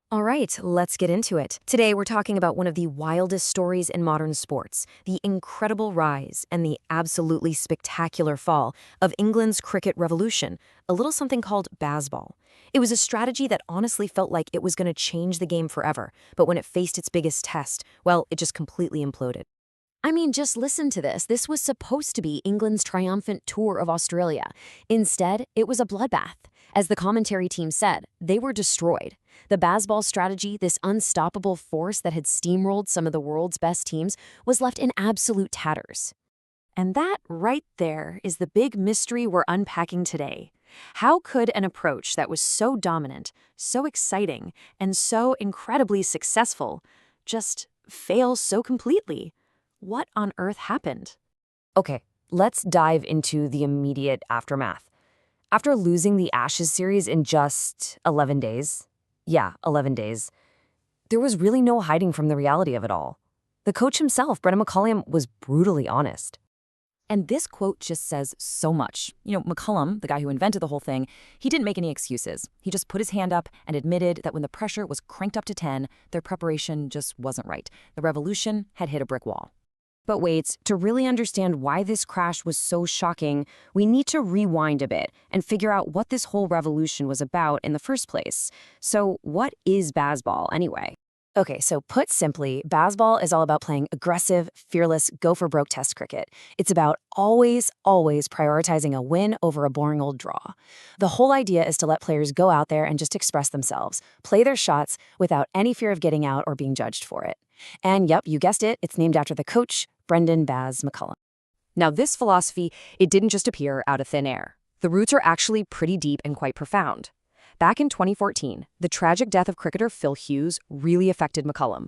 All right, let's get into it. Today, we're talking about one of the wildest stories in modern sports, the incredible rise and the absolutely spectacular fall of England's cricket revolution, a little something called Bazball. It was a strategy that honestly felt like it was going to change the game forever, but when it faced its biggest test, well, it just completely imploded. I mean, just listen to this. This was supposed to be England's triumphant tour of Australia. Instead, it was a bloodbath. As the commentary team said, they were destroyed. The Bazball strategy, this unstoppable force that had steamrolled some of the world's best teams, was left in absolute tatters. And that right there is the big mystery we're unpacking today. How could an approach that was so dominant, so exciting, and so incredibly successful just fail so completely? What on earth happened? Okay, let's dive into the immediate aftermath. After losing the Ashes series in just 11 days, 11 days, there was really no hiding from the reality of it all. The coach himself, Brendan McCullum, was brutally honest. And this quote just says so much. McCullum, the guy who invented the whole thing, he didn't make any excuses. He just put his hand up and admitted that when the pressure was cranked up to 10, their preparation just wasn't right. The revolution had hit a brick wall. But wait, to really understand why this crash was so shocking, we need to rewind a bit and figure out what this whole revolution was about in the first place. So what is Bazball anyway? Okay, so put simply, Bazball is all about playing aggressive, fearless, go-for-broke test cricket. It's about always prioritizing a win over a boring old draw. The whole idea is to let players go out there and just express themselves, play their shots without any fear of getting out or being judged for it. And yep, you guessed it, it's named after the coach, Brendan Baz McCullum. Now, this philosophy, it didn't just appear out of thin air. The roots are actually pretty deep and quite profound. Back in 2014, the tragic death of cricketer Phil Hughes really affected McCullum.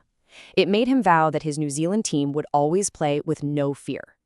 It made him vow that his New Zealand team would always play with no fear.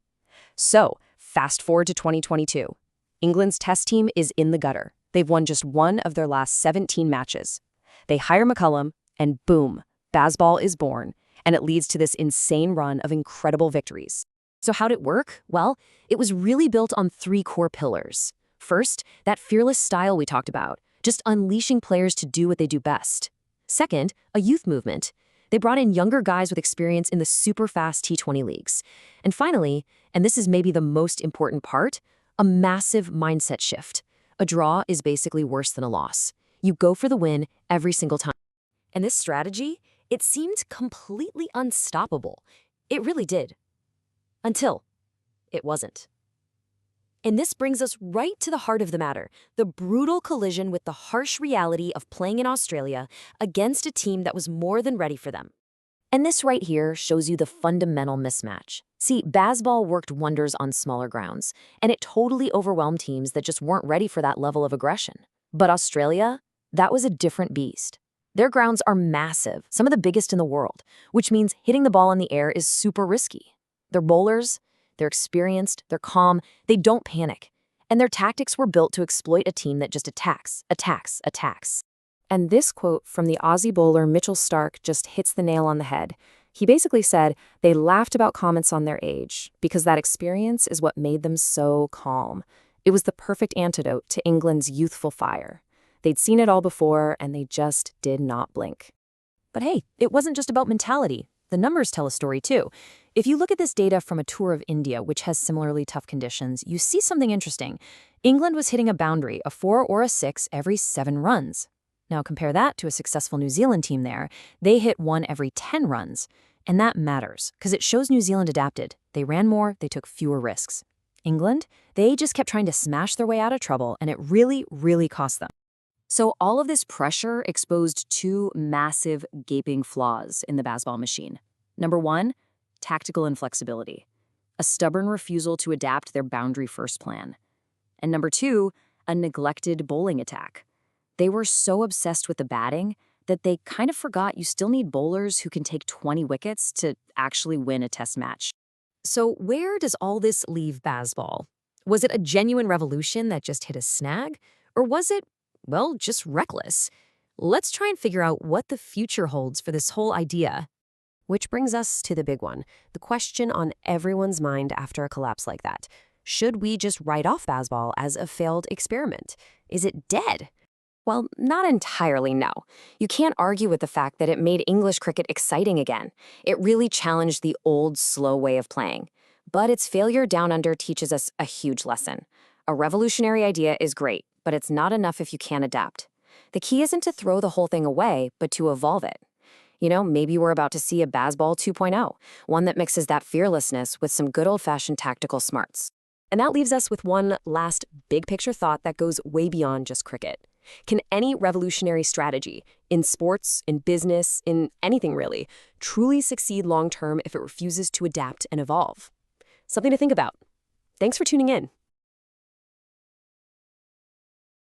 So, fast forward to 2022. England's test team is in the gutter. They've won just one of their last 17 matches. They hire McCullum, and boom, Bazball is born, and it leads to this insane run of incredible victories. So how'd it work? Well, it was really built on three core pillars. First, that fearless style we talked about, just unleashing players to do what they do best. Second, a youth movement. They brought in younger guys with experience in the super fast T20 leagues. And finally, and this is maybe the most important part, a massive mindset shift. A draw is basically worse than a loss. You go for the win every single time. And this strategy, it seemed completely unstoppable. It really did. Until it wasn't. And this brings us right to the heart of the matter, the brutal collision with the harsh reality of playing in Australia against a team that was more than ready for them. And this right here shows you the fundamental mismatch. See, Bazball worked wonders on smaller grounds, and it totally overwhelmed teams that just weren't ready for that level of aggression. But Australia, that was a different beast. Their grounds are massive, some of the biggest in the world, which means hitting the ball in the air is super risky. Their bowlers, they're experienced, they're calm, they don't panic. And their tactics were built to exploit a team that just attacks. And this quote from the Aussie bowler Mitchell Starc just hits the nail on the head. He basically said they laughed about comments on their age because that experience is what made them so calm. It was the perfect antidote to England's youthful fire. They'd seen it all before, and they just did not blink. But hey, it wasn't just about mentality. The numbers tell a story too. If you look at this data from a tour of India, which has similarly tough conditions, you see something interesting. England was hitting a boundary, a 4 or a 6 every 7 runs. Now compare that to a successful New Zealand team there. They hit 1 every 10 runs. And that matters, because it shows New Zealand adapted. They ran more, they took fewer risks. England, they just kept trying to smash their way out of trouble, and it really cost them. So all of this pressure exposed two massive, gaping flaws in the Bazball machine. Number one, tactical inflexibility, a stubborn refusal to adapt their boundary-first plan. And number two, a neglected bowling attack. They were so obsessed with the batting that they kind of forgot you still need bowlers who can take 20 wickets to actually win a test match. So where does all this leave Bazball? Was it a genuine revolution that just hit a snag? Or was it, well, just reckless? Let's try and figure out what the future holds for this whole idea. Which brings us to the big one, the question on everyone's mind after a collapse like that. Should we just write off Bazball as a failed experiment? Is it dead? Well, not entirely, no. You can't argue with the fact that it made English cricket exciting again. It really challenged the old, slow way of playing. But its failure down under teaches us a huge lesson. A revolutionary idea is great, but it's not enough if you can't adapt. The key isn't to throw the whole thing away, but to evolve it. Maybe we're about to see a Bazball 2.0, one that mixes that fearlessness with some good old-fashioned tactical smarts. And that leaves us with one last big picture thought that goes way beyond just cricket. Can any revolutionary strategy, in sports, in business, in anything really, truly succeed long term if it refuses to adapt and evolve? Something to think about. Thanks for tuning in.